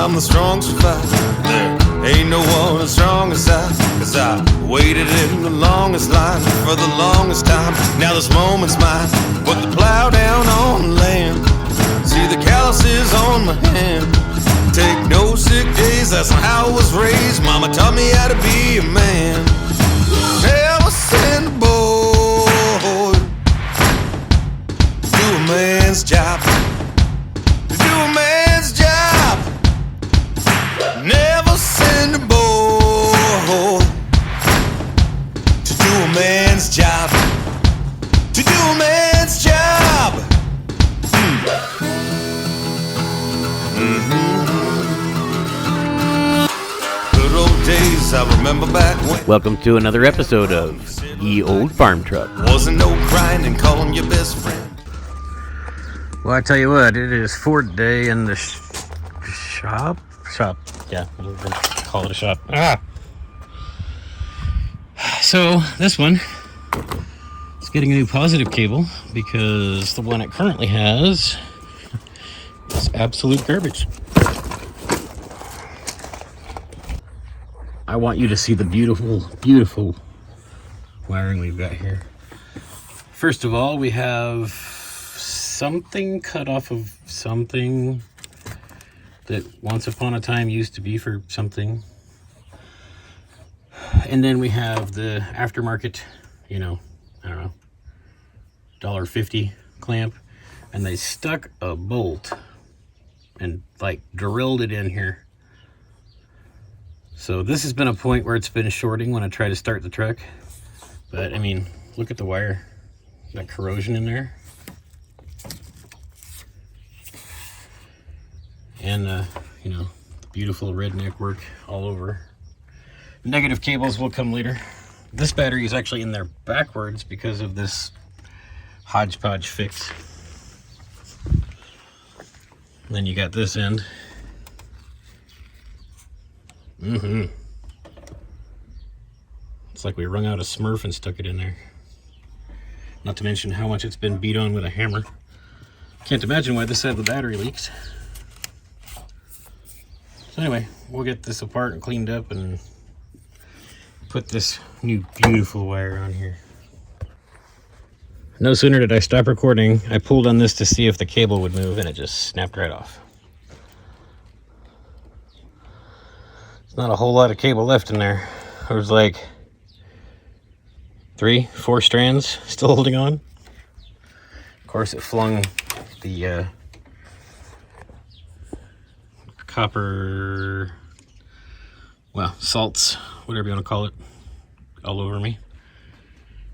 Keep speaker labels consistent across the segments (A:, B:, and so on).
A: time the strong survive. There ain't no one as strong as I, 'cause I waited in the longest line for the longest time. Now this moment's mine. Put the plow down on land. See the calluses on my hand. Take no sick days, that's how I was raised. Mama taught me how to be a man. Never send a boy to do a man's job. To do a man's job. Never send a boy to do a man's job. To do a man's job. Good old days, I remember back when.
B: Welcome to another episode of Ye Old Farm Truck.
A: Wasn't no crying and calling your best friend.
B: Well, I tell you what, it is Ford Day in the shop. Yeah, we'll call it a shop. So this one is getting a new positive cable because the one it currently has is absolute garbage. I want you to see the beautiful, beautiful wiring we've got here. First of all, we have something cut off of something that once upon a time used to be for something. And then we have the aftermarket, I don't know, $1.50 clamp. And they stuck a bolt and like drilled it in here. So this has been a point where it's been shorting when I try to start the truck. But I mean, look at the wire, that corrosion in there. And the beautiful redneck work all over. Negative cables will come later. This battery is actually in there backwards because of this hodgepodge fix. And then you got this end. It's like we wrung out a Smurf and stuck it in there. Not to mention how much it's been beat on with a hammer. Can't imagine why this side of the battery leaks. So anyway, we'll get this apart and cleaned up and put this new beautiful wire on here. No sooner did I stop recording, I pulled on this to see if the cable would move and it just snapped right off. There's not a whole lot of cable left in there. There's like 3-4 strands still holding on. Of course, it flung the copper, well, salts, whatever you want to call it, all over me.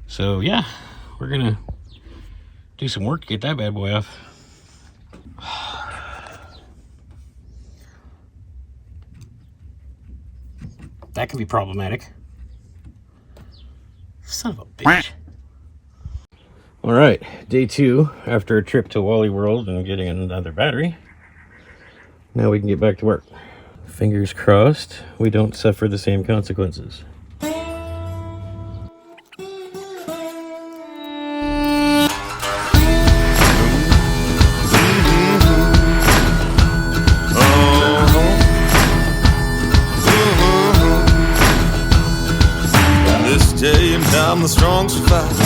B: So yeah, we're gonna do some work to get that bad boy off. That could be problematic. Son of a bitch. All right, day 2 after a trip to Wally World and getting another battery. Now we can get back to work. Fingers crossed we don't suffer the same consequences.
A: Day and time the strong survive.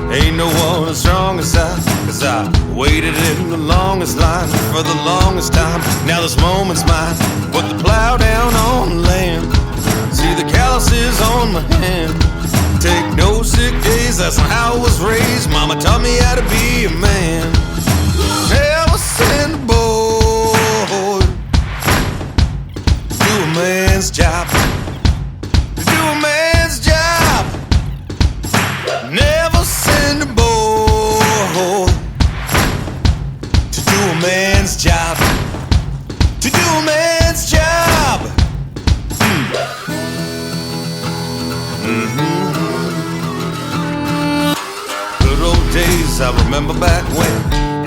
A: There ain't no one as strong as I, 'cause I waited in the longest line for the longest time. Now this moment's mine. Put the plow down on land. See the calluses on my hand. Take no sick days, that's how I was raised. Mama taught me how to be a man. Never send a boy to do a man's job. To do a man's job. Never send a boy to do a man's job. To do a man's job. Good old days, I remember back when.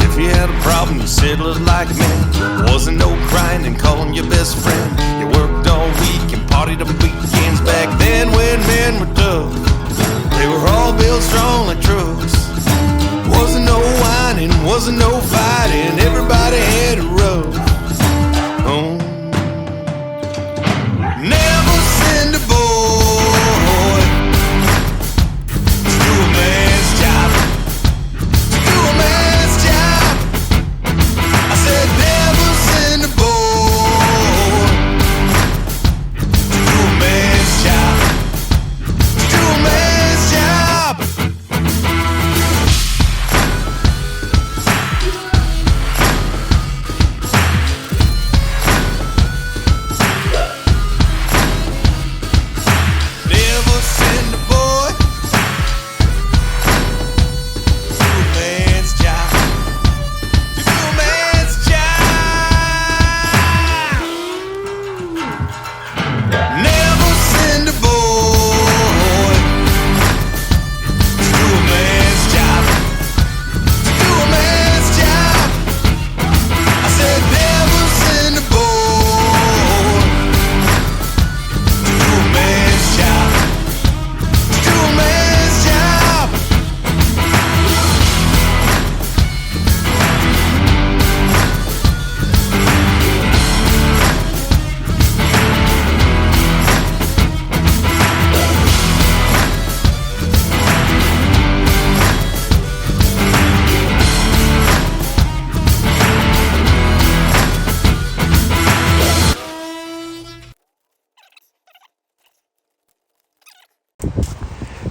A: If you had a problem, you settled it like men. Wasn't no crying and calling your best friend. You worked all week and partied on weekends back then when men were tough. They were all built strong like trucks. Wasn't no whining, wasn't no fighting. Everybody had a rough.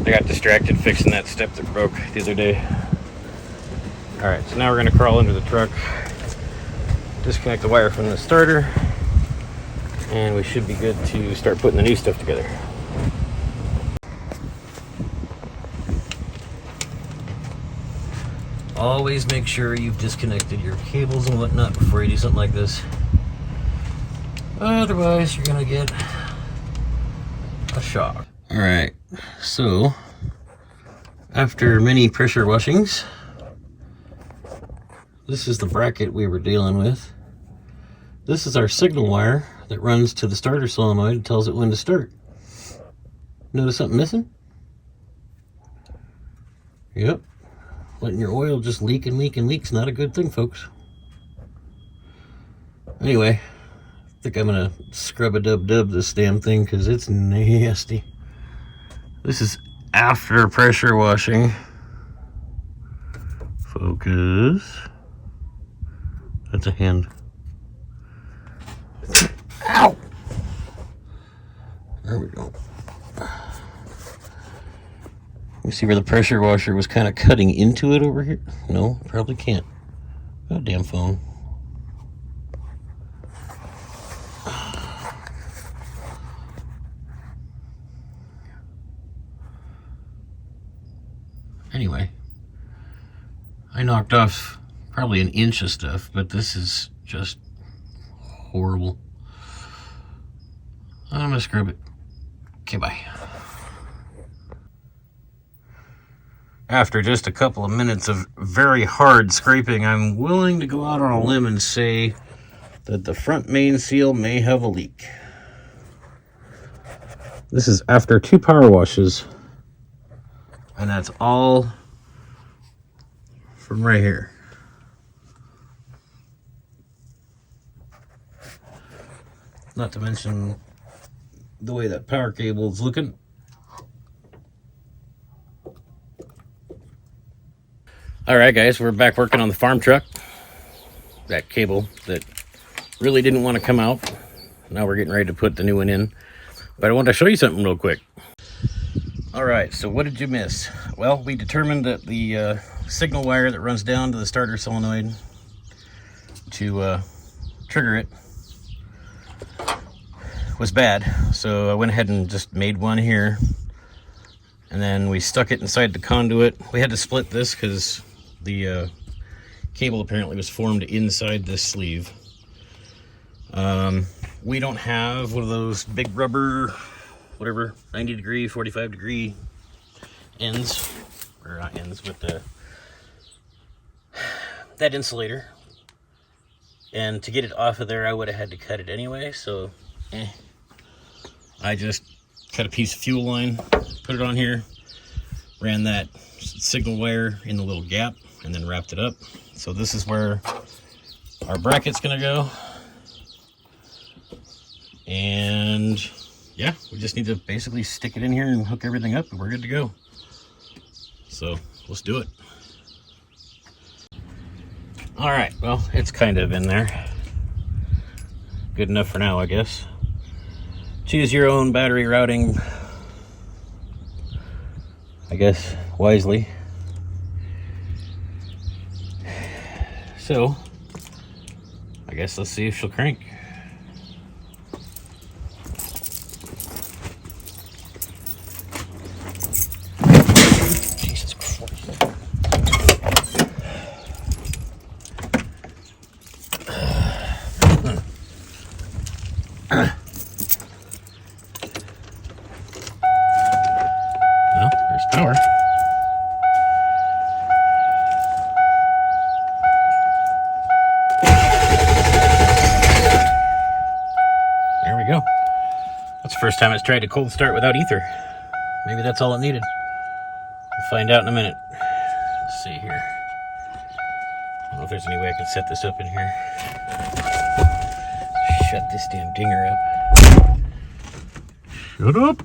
B: I got distracted fixing that step that broke the other day. Alright, so now we're going to crawl into the truck, disconnect the wire from the starter, and we should be good to start putting the new stuff together. Always make sure you've disconnected your cables and whatnot before you do something like this. Otherwise, you're gonna get a shock. Alright, so after many pressure washings, this is the bracket we were dealing with. This is our signal wire that runs to the starter solenoid and tells it when to start. Notice something missing? Yep. Letting your oil just leak and leak and leak's not a good thing, folks. Anyway, I think I'm gonna scrub-a-dub-dub this damn thing because it's nasty. This is after pressure washing. Focus. That's a hand. Ow! There we go. You see where the pressure washer was kind of cutting into it over here? No, probably can't. Oh, damn phone. Anyway, I knocked off probably an inch of stuff, but this is just horrible. I'm gonna scrub it. Okay, bye. After just a couple of minutes of very hard scraping, I'm willing to go out on a limb and say that the front main seal may have a leak. This is after 2 power washes, and that's all from right here. Not to mention the way that power cable is looking. All right, guys, we're back working on the farm truck. That cable that really didn't want to come out. Now we're getting ready to put the new one in. But I want to show you something real quick. All right, so what did you miss? Well, we determined that the signal wire that runs down to the starter solenoid to trigger it was bad. So I went ahead and just made one here. And then we stuck it inside the conduit. We had to split this because the cable apparently was formed inside this sleeve. We don't have one of those big rubber, whatever, 90 degree, 45 degree ends, or not ends, with that insulator. And to get it off of there, I would have had to cut it anyway, so I just cut a piece of fuel line, put it on here, ran that signal wire in the little gap, and then wrapped it up. So this is where our bracket's gonna go. And yeah, we just need to basically stick it in here and hook everything up, and we're good to go. So let's do it. All right, well, it's kind of in there. Good enough for now, I guess. Choose your own battery routing, I guess, wisely. So, I guess let's see if she'll crank. Jesus Christ. Well, there's power. There we go. That's the first time it's tried to cold start without ether. Maybe that's all it needed. We'll find out in a minute. Let's see here. I don't know if there's any way I can set this up in here. Shut this damn dinger up. Shut up!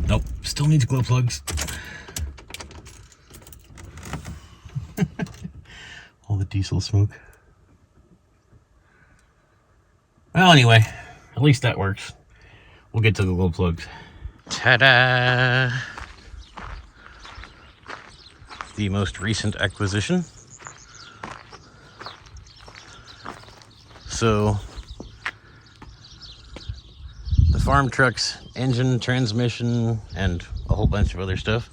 B: Nope, still needs glow plugs. diesel smoke. Well, anyway, at least that works. We'll get to the glow plugs. Ta-da! The most recent acquisition. So, the farm truck's engine, transmission, and a whole bunch of other stuff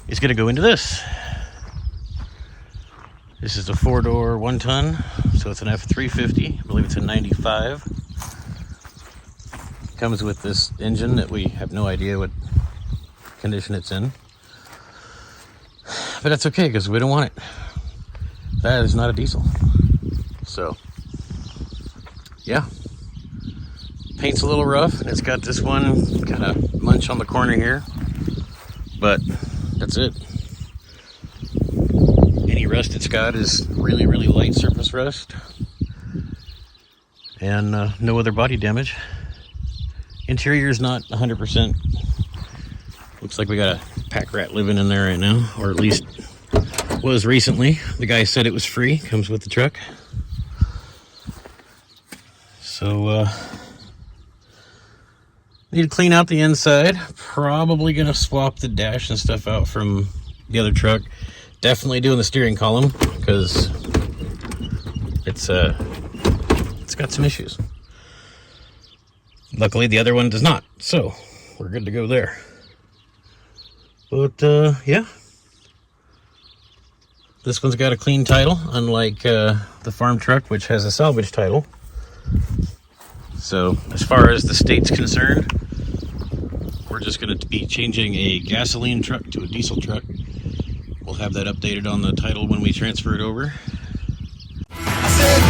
B: is going to go into this. This is a 4-door, 1-ton, so it's an F250. I believe it's a 95. Comes with this engine that we have no idea what condition it's in. But that's okay, because we don't want it. That is not a diesel. So, yeah. Paint's a little rough, and it's got this one kind of munch on the corner here. But that's it. Any rust it's got is really, really light surface rust. And no other body damage. Interior is not 100%. Looks like we got a pack rat living in there right now, or at least was recently. The guy said it was free, comes with the truck. So, need to clean out the inside. Probably gonna swap the dash and stuff out from the other truck. Definitely doing the steering column, because it's got some issues. Luckily, the other one does not, so we're good to go there. But, yeah. This one's got a clean title, unlike the farm truck, which has a salvage title. So, as far as the state's concerned, we're just going to be changing a gasoline truck to a diesel truck. We'll have that updated on the title when we transfer it over.
A: I said,